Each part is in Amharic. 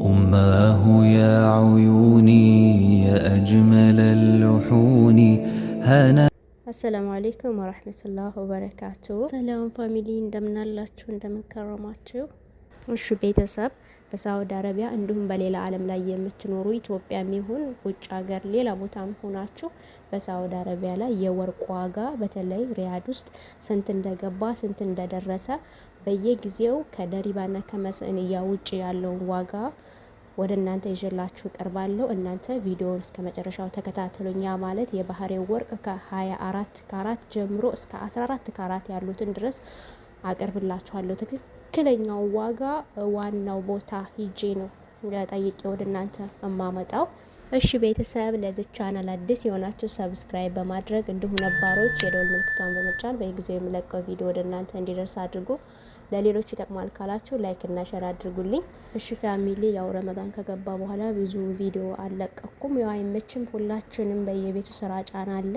أماه يا عيوني يا أجمل اللحون هنا. السلام عليكم ورحمة الله وبركاته. سلام فاميلي እንደምናላችሁ እንደምንከረማችሁ። እሺ ቤተሰብ በሳውዲ አረቢያ እንዲሁም በሌላ ዓለም ላይ የምትኖሩ ኢትዮጵያም ይሁን ውጭ ሀገር ሌላ ቦታም ሆናችሁ በሳውዲ አረቢያ ላይ የወርቅ ዋጋ በተለይ ሪያድ ውስጥ ስንት እንደገባ ስንት እንደደረሰ በየጊዜው ከደሪባና ከመስእንያ ውጭ ያለውን ዋጋ ወደ እናንተ ይዤላችሁ ቀርባለሁ። እናንተ ቪዲዮውን እስከ መጨረሻው ተከታተሉኝ። ያ ማለት የባህሬን ወርቅ ከ24 ካራት ጀምሮ እስከ 14 ካራት ያሉትን ድረስ አቀርብላችኋለሁ። ትክክለኛው ዋጋ ዋናው ቦታ ሂጄ ነው ጠይቄ ወደ እናንተ እማመጣው። እሺ ቤተሰብ ለዚህ ቻናል አዲስ የሆናችሁ ሰብስክራይብ በማድረግ እንዲሁም ነባሮች የደወል ምልክቷን በመጫን በየጊዜው የምለቀው ቪዲዮ ወደ እናንተ እንዲደርስ አድርጉ። ለሌሎች ይጠቅማል ካላችሁ ላይክ እና ሼር አድርጉልኝ። እሺ ፋሚሊ ያው ረመዳን ከገባ በኋላ ብዙ ቪዲዮ አልለቀኩም። ያው አይመችም፣ ሁላችንም በየቤቱ ስራ ጫና አለ።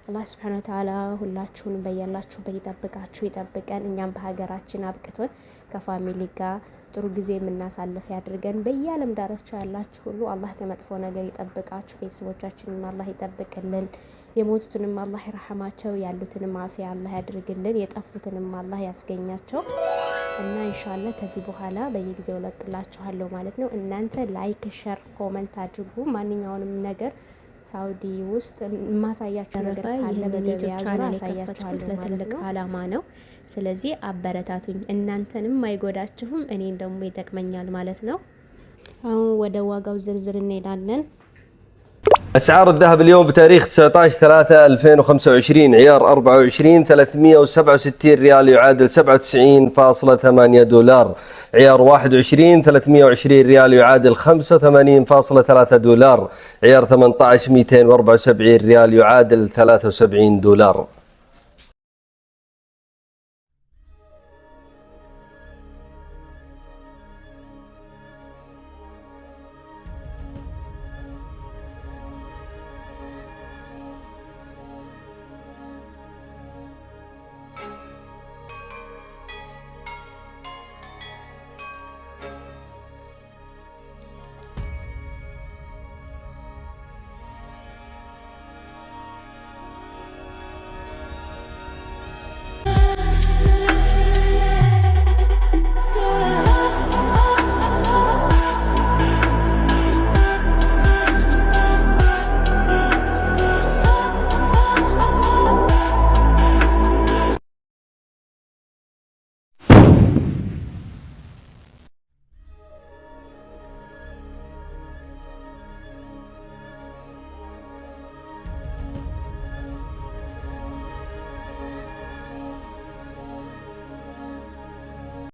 አላህ Subhanahu Wa Ta'ala ሁላችሁንም በያላችሁበት ይጠብቃችሁ ይጠብቀን። እኛም በሀገራችን አብቅቶን ከፋሚሊ ጋር ጥሩ ጊዜ የምናሳልፍ ያድርገን። በየዓለም ዳርቻ ያላችሁ ሁሉ አላህ ከመጥፎ ነገር ይጠብቃችሁ። ቤተሰቦቻችንን አላህ ይጠብቅልን። የሞቱትንም አላህ ይርሐማቸው፣ ያሉትንም አፊያ አላህ ያድርግልን፣ የጠፉትንም አላህ ያስገኛቸው እና ኢንሻአላህ ከዚህ በኋላ በየጊዜው ለቅላችኋለሁ ማለት ነው። እናንተ ላይክ፣ ሼር፣ ኮሜንት አድርጉ። ማንኛውንም ነገር ሳውዲ ውስጥ ማሳያችሁ ነገር ካለ በገበያ ዙሪያ አሳያችኋለሁ። ለትልቅ አላማ ነው። ስለዚህ አበረታቱኝ። እናንተንም አይጎዳችሁም፣ እኔን ደግሞ ይጠቅመኛል ማለት ነው። አሁን ወደ ዋጋው ዝርዝር እንሄዳለን። أسعار الذهب اليوم بتاريخ 19/3/2025 عيار 24 367 ريال يعادل 97.8 دولار. عيار 21 320 ريال يعادل 85.3 دولار. عيار 18 274 ريال يعادل 73 دولار.